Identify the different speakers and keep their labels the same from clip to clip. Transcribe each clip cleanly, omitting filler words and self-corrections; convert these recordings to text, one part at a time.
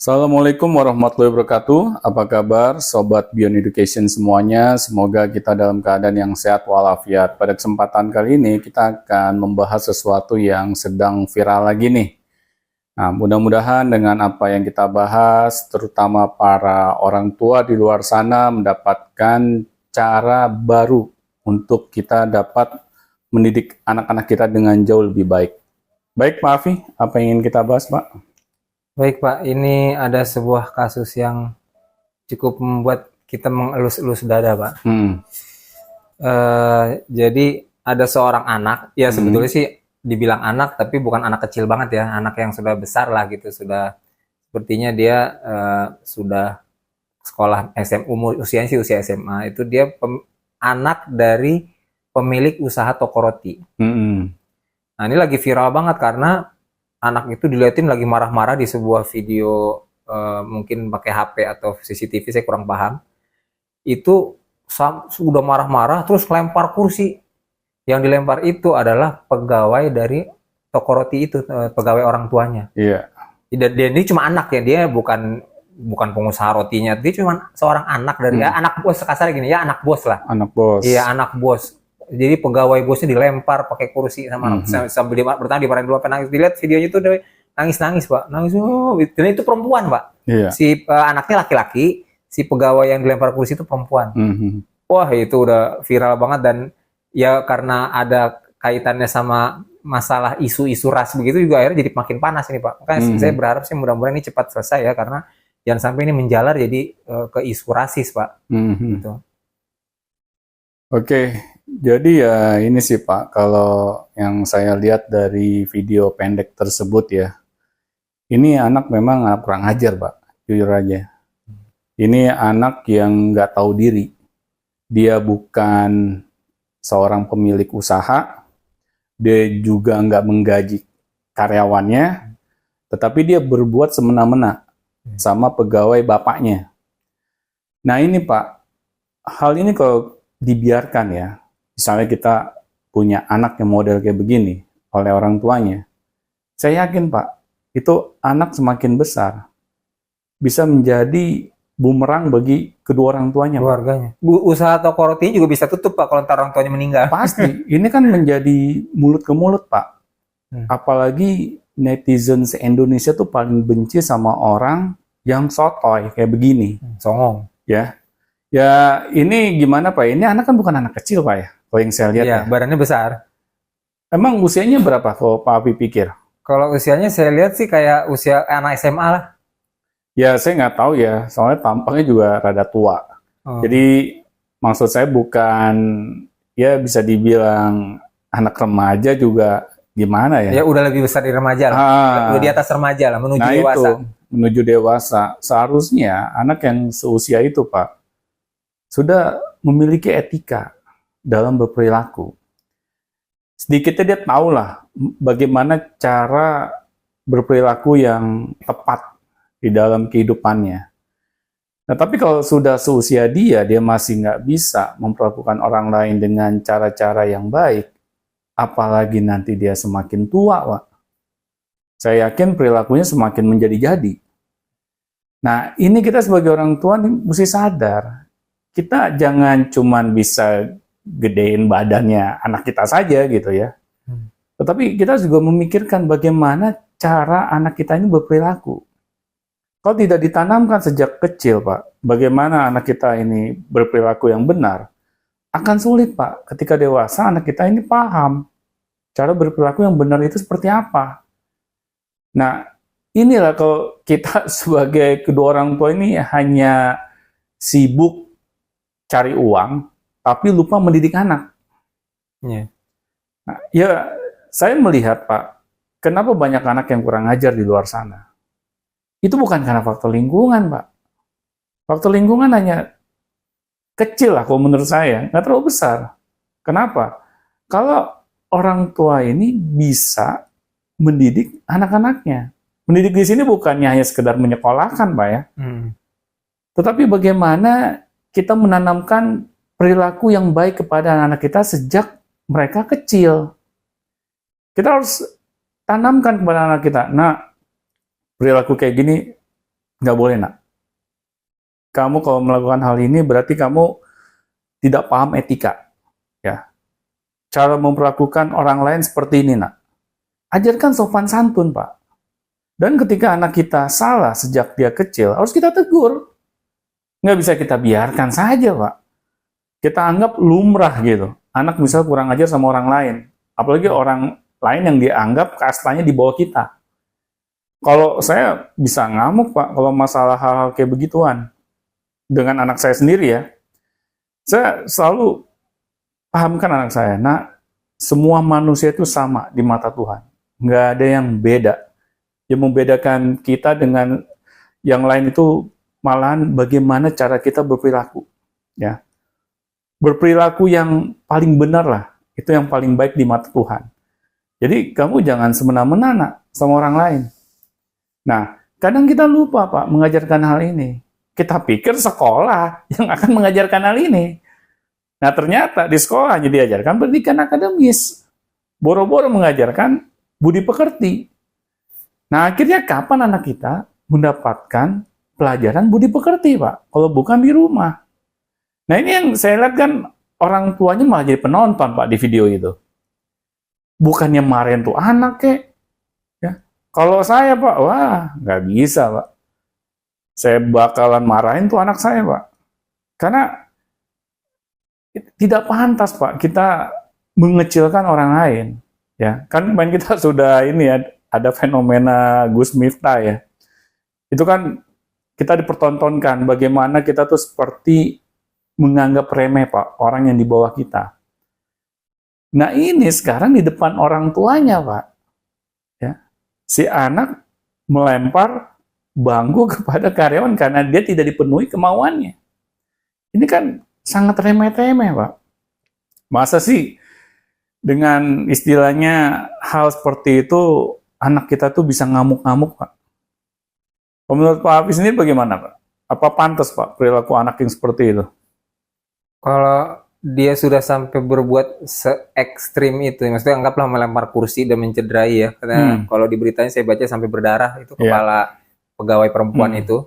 Speaker 1: Assalamualaikum warahmatullahi wabarakatuh. Apa kabar Sobat Beyond Education semuanya? Semoga kita dalam keadaan yang sehat walafiat. Pada kesempatan kali ini kita akan membahas sesuatu yang sedang viral lagi nih. Nah, mudah-mudahan dengan apa yang kita bahas, terutama para orang tua di luar sana mendapatkan cara baru untuk kita dapat mendidik anak-anak kita dengan jauh lebih baik. Baik Pak Afi, apa yang ingin kita bahas Pak?
Speaker 2: Baik Pak, ini ada sebuah kasus yang cukup membuat kita mengelus-elus dada Pak. Jadi ada seorang anak, ya sebetulnya sih dibilang anak, tapi bukan anak kecil banget ya, anak yang sudah besar lah gitu, sudah sepertinya dia sudah sekolah usianya sih usia SMA. Itu dia anak dari pemilik usaha toko roti. Nah ini lagi viral banget karena anak itu dilihatin lagi marah-marah di sebuah video, mungkin pakai HP atau CCTV, saya kurang paham. Itu sudah marah-marah terus lempar kursi. Yang dilempar itu adalah pegawai dari toko roti itu, pegawai orang tuanya.
Speaker 1: Iya.
Speaker 2: Dia ini cuma anak ya, dia bukan pengusaha rotinya, dia cuma seorang anak dari anak bos, kasar gini ya, anak bos lah.
Speaker 1: Anak bos.
Speaker 2: Iya, anak bos. Jadi pegawai bosnya dilempar pakai kursi sama sambil dia bertahan dimarahin dulu, nangis. Dilihat videonya itu udah nangis Pak, nangis. Dan itu perempuan Pak.
Speaker 1: Iya.
Speaker 2: Si anaknya laki-laki, si pegawai yang dilempar kursi itu perempuan. Wah itu udah viral banget, dan ya karena ada kaitannya sama masalah isu-isu ras begitu juga akhirnya jadi makin panas ini Pak. Makanya saya berharap sih mudah-mudahan ini cepat selesai ya, karena jangan sampai ini menjalar jadi ke isu rasis Pak. Gitu.
Speaker 1: Oke, jadi ya ini sih Pak, kalau yang saya lihat dari video pendek tersebut ya, ini anak memang kurang ajar Pak, jujur aja. Ini anak yang nggak tahu diri. Dia bukan seorang pemilik usaha, dia juga nggak menggaji karyawannya, tetapi dia berbuat semena-mena sama pegawai bapaknya. Nah ini Pak, hal ini kalau dibiarkan ya, misalnya kita punya anak yang model kayak begini oleh orang tuanya, saya yakin Pak, itu anak semakin besar bisa menjadi bumerang bagi kedua orang tuanya.
Speaker 2: Keluarganya. Usaha toko roti juga bisa tutup Pak kalau ntar orang tuanya meninggal.
Speaker 1: Pasti, ini kan menjadi mulut ke mulut Pak. Apalagi netizen se-Indonesia tuh paling benci sama orang yang sotoy kayak begini.
Speaker 2: Songong.
Speaker 1: Ya. Ya ini gimana Pak? Ini anak kan bukan anak kecil Pak ya, kalau yang saya lihat
Speaker 2: ya.
Speaker 1: Badannya
Speaker 2: besar.
Speaker 1: Emang usianya berapa kalau Pak Afi pikir?
Speaker 2: Kalau usianya saya lihat sih kayak usia anak SMA lah.
Speaker 1: Ya saya nggak tahu ya, soalnya tampaknya juga rada tua. Jadi maksud saya bukan, ya bisa dibilang anak remaja juga gimana ya?
Speaker 2: Ya udah lebih besar di remaja lah, di atas remaja lah, menuju dewasa.
Speaker 1: Itu, menuju dewasa. Seharusnya anak yang seusia itu Pak, sudah memiliki etika dalam berperilaku. Sedikitnya dia tahulah bagaimana cara berperilaku yang tepat di dalam kehidupannya. Nah, tapi kalau sudah seusia dia masih nggak bisa memperlakukan orang lain dengan cara-cara yang baik, apalagi nanti dia semakin tua, Pak. Saya yakin perilakunya semakin menjadi-jadi. Nah, ini kita sebagai orang tua nih mesti sadar. Kita jangan cuman bisa gedein badannya anak kita saja gitu ya. Tetapi kita juga memikirkan bagaimana cara anak kita ini berperilaku. Kalau tidak ditanamkan sejak kecil Pak, bagaimana anak kita ini berperilaku yang benar, akan sulit Pak ketika dewasa anak kita ini paham cara berperilaku yang benar itu seperti apa. Nah, inilah kalau kita sebagai kedua orang tua ini hanya sibuk cari uang, tapi lupa mendidik anak. Nah, ya, saya melihat Pak, kenapa banyak anak yang kurang ajar di luar sana? Itu bukan karena faktor lingkungan, Pak. Faktor lingkungan hanya kecil lah, kalau menurut saya, nggak terlalu besar. Kenapa? Kalau orang tua ini bisa mendidik anak-anaknya. Mendidik di sini bukannya hanya sekedar menyekolahkan, Pak ya. Tetapi bagaimana kita menanamkan perilaku yang baik kepada anak-anak kita sejak mereka kecil. Kita harus tanamkan kepada anak kita. Nah, perilaku kayak gini Nggak boleh, nak. Kamu kalau melakukan hal ini berarti kamu tidak paham etika. Ya. Cara memperlakukan orang lain seperti ini, nak. Ajarkan sopan santun, Pak. Dan ketika anak kita salah sejak dia kecil, harus kita tegur. Nggak bisa kita biarkan saja, Pak. Kita anggap lumrah gitu. Anak misal kurang ajar sama orang lain. Apalagi orang lain yang dianggap kastanya di bawah kita. Kalau saya bisa ngamuk, Pak, kalau masalah hal-hal kayak begituan. Dengan anak saya sendiri ya. Saya selalu pahamkan anak saya, nah, semua manusia itu sama di mata Tuhan. Nggak ada yang beda. Yang membedakan kita dengan yang lain itu malahan bagaimana cara kita berperilaku. Ya. Berperilaku yang paling benar lah. Itu yang paling baik di mata Tuhan. Jadi kamu jangan semena-mena, nak, sama orang lain. Nah, kadang kita lupa, Pak, mengajarkan hal ini. Kita pikir sekolah yang akan mengajarkan hal ini. Nah, ternyata di sekolah hanya diajarkan pendidikan akademis. Boro-boro mengajarkan budi pekerti. Nah, akhirnya kapan anak kita mendapatkan pelajaran budi pekerti, Pak? Kalau bukan di rumah. Nah, ini yang saya lihat kan orang tuanya malah jadi penonton, Pak, di video itu. Bukannya marahin tuh anak, kek. Ya. Kalau saya, Pak, wah, nggak bisa, Pak. Saya bakalan marahin tuh anak saya, Pak. Karena tidak pantas, Pak, kita mengecilkan orang lain. Ya, kan kemarin kita sudah ini ya, ada fenomena Gus Miftah ya. Itu kan kita dipertontonkan bagaimana kita tuh seperti menganggap remeh, Pak, orang yang di bawah kita. Nah, ini sekarang di depan orang tuanya, Pak. Ya. Si anak melempar bangku kepada karyawan karena dia tidak dipenuhi kemauannya. Ini kan sangat remeh-temeh, Pak. Masa sih dengan istilahnya hal seperti itu anak kita tuh bisa ngamuk-ngamuk, Pak? Menurut Pak Hafiz ini bagaimana, Pak? Apa pantas, Pak, perilaku anak yang seperti itu?
Speaker 2: Kalau dia sudah sampai berbuat se-ekstrim itu, maksudnya anggaplah melempar kursi dan mencederai ya. Karena kalau di beritanya saya baca sampai berdarah itu kepala pegawai perempuan itu.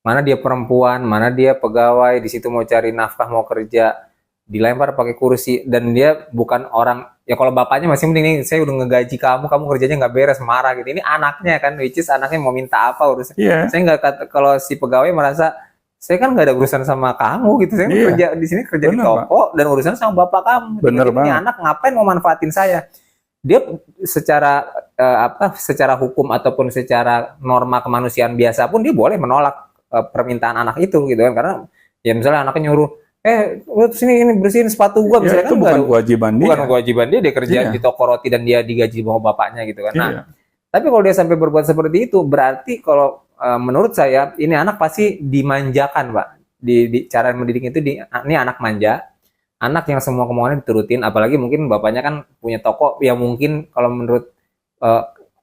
Speaker 2: Mana dia perempuan, mana dia pegawai, di situ mau cari nafkah, mau kerja, dilempar pakai kursi, dan dia bukan orang, ya kalau bapaknya masih mending nih, saya udah ngegaji kamu kerjanya nggak beres, marah gitu. Ini anaknya kan, which is anaknya mau minta apa urusan. Saya nggak, kalau si pegawai merasa, saya kan nggak ada urusan sama kamu gitu, saya kerja di sini, kerja di toko, dan urusan sama bapak kamu.
Speaker 1: Bener
Speaker 2: ini anak ngapain mau manfaatin saya? Dia secara secara hukum ataupun secara norma kemanusiaan biasa pun dia boleh menolak permintaan anak itu gitu kan, karena ya misalnya anaknya nyuruh sini ini bersihin sepatu gua misalnya,
Speaker 1: itu kan bukan kewajiban dia.
Speaker 2: Bukan kewajiban dia kerja di toko roti dan dia digaji bawah bapaknya gitu kan. Nah, tapi kalau dia sampai berbuat seperti itu berarti kalau menurut saya ini anak pasti dimanjakan, Pak. Di cara mendidik itu ini anak manja. Anak yang semua kemauannya diturutin, apalagi mungkin bapaknya kan punya toko, ya mungkin kalau menurut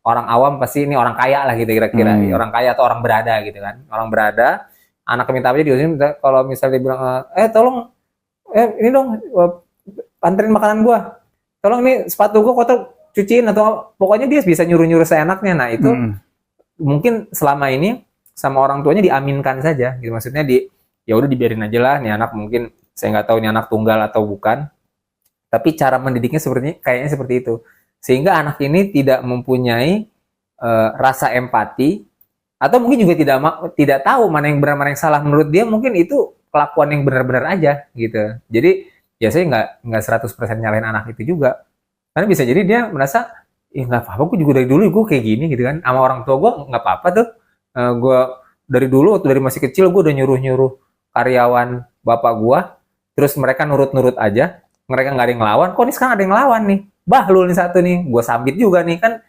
Speaker 2: orang awam pasti ini orang kaya lah gitu kira-kira, orang kaya atau orang berada gitu kan, orang berada, anak minta apa aja diurusin, kalau misalnya dia bilang, tolong, ini dong, anterin makanan gua, tolong ini sepatu gua kotor, cuciin, atau pokoknya dia bisa nyuruh-nyuruh seenaknya. Nah itu mungkin selama ini sama orang tuanya diaminkan saja, gitu, maksudnya ya udah dibiarin aja lah, nih anak mungkin saya nggak tahu ini anak tunggal atau bukan, tapi cara mendidiknya kayaknya seperti itu, sehingga anak ini tidak mempunyai rasa empati, atau mungkin juga tidak tahu mana yang benar mana yang salah. Menurut dia mungkin itu kelakuan yang benar-benar aja gitu. Jadi ya saya nggak 100% nyalain anak itu juga, karena bisa jadi dia merasa nggak apa-apa, gue juga dari dulu gue kayak gini gitu kan, sama orang tua gue nggak apa-apa tuh, gue dari dulu waktu dari masih kecil gue udah nyuruh karyawan bapak gue, terus mereka nurut-nurut aja, mereka nggak ada yang ngelawan, kok ini sekarang ada yang ngelawan nih, lu nih satu nih, gue sambit juga nih, kan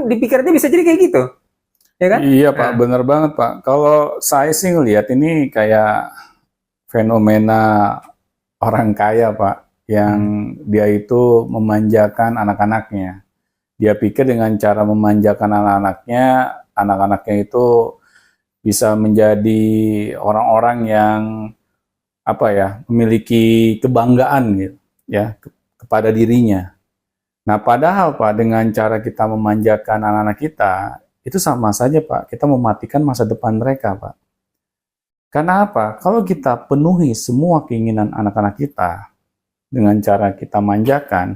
Speaker 2: dipikirnya bisa jadi kayak gitu, ya kan?
Speaker 1: Iya, Pak, bener banget, Pak. Kalau saya sih ngelihat ini kayak fenomena orang kaya, Pak, yang dia itu memanjakan anak-anaknya. Dia pikir dengan cara memanjakan anak-anaknya itu bisa menjadi orang-orang yang memiliki kebanggaan gitu ya kepada dirinya. Nah, padahal Pak, dengan cara kita memanjakan anak-anak kita itu sama saja Pak, kita mematikan masa depan mereka Pak. Karena apa? Kalau kita penuhi semua keinginan anak-anak kita dengan cara kita manjakan,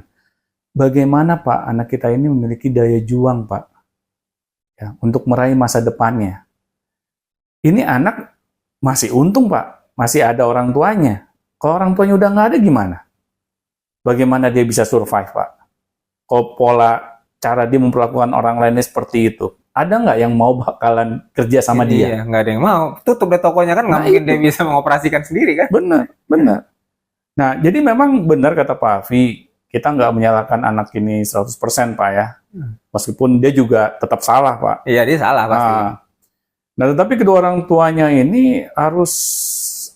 Speaker 1: bagaimana Pak anak kita ini memiliki daya juang Pak, ya, untuk meraih masa depannya. Ini anak masih untung Pak, masih ada orang tuanya. Kalau orang tuanya udah nggak ada gimana? Bagaimana dia bisa survive Pak? Kalau pola cara dia memperlakukan orang lainnya seperti itu, ada nggak yang mau bakalan kerja sama dia?
Speaker 2: Iya, nggak ada yang mau. Tutup deh tokonya kan, nggak
Speaker 1: Nah,
Speaker 2: mungkin
Speaker 1: itu.
Speaker 2: dia bisa mengoperasikan sendiri kan?
Speaker 1: Benar, benar. Nah, jadi memang benar kata Pak Afi, kita nggak menyalahkan anak ini 100% Pak ya. Meskipun dia juga tetap salah Pak.
Speaker 2: Iya, dia salah pasti.
Speaker 1: Nah, tetapi kedua orang tuanya ini harus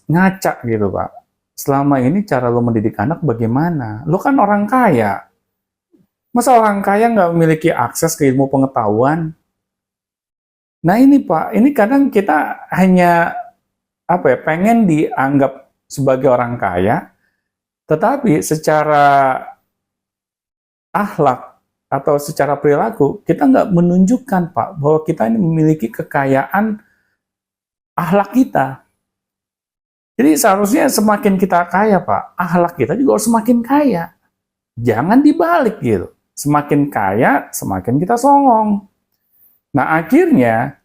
Speaker 1: ngaca gitu Pak. Selama ini cara lo mendidik anak bagaimana? Lo kan orang kaya. Masa orang kaya nggak memiliki akses ke ilmu pengetahuan? Nah ini Pak, ini kadang kita hanya pengen dianggap sebagai orang kaya, tetapi secara akhlak atau secara perilaku kita nggak menunjukkan Pak bahwa kita ini memiliki kekayaan akhlak kita. Jadi seharusnya semakin kita kaya Pak, akhlak kita juga harus semakin kaya. Jangan dibalik gitu. Semakin kaya, semakin kita songong. Nah akhirnya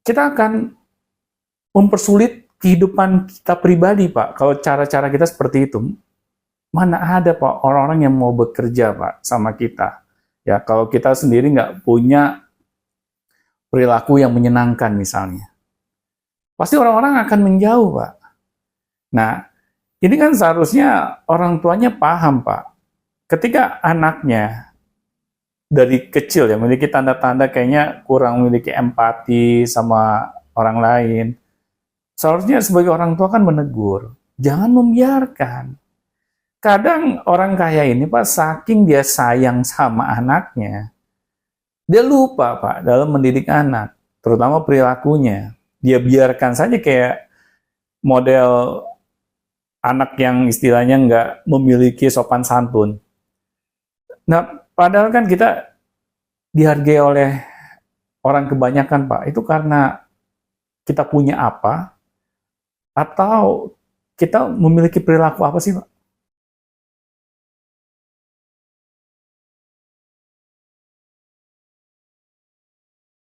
Speaker 1: kita akan mempersulit kehidupan kita pribadi Pak. Kalau cara-cara kita seperti itu, mana ada Pak orang-orang yang mau bekerja Pak sama kita. Ya kalau kita sendiri nggak punya perilaku yang menyenangkan misalnya, pasti orang-orang akan menjauh Pak. Nah ini kan seharusnya orang tuanya paham Pak. Ketika anaknya dari kecil ya memiliki tanda-tanda kayaknya kurang memiliki empati sama orang lain, seharusnya sebagai orang tua kan menegur, jangan membiarkan. Kadang orang kaya ini Pak, saking dia sayang sama anaknya, dia lupa Pak dalam mendidik anak, terutama perilakunya. Dia biarkan saja kayak model anak yang istilahnya nggak memiliki sopan santun. Nah, padahal kan kita dihargai oleh orang kebanyakan Pak, itu karena kita punya apa, atau kita memiliki perilaku apa sih Pak?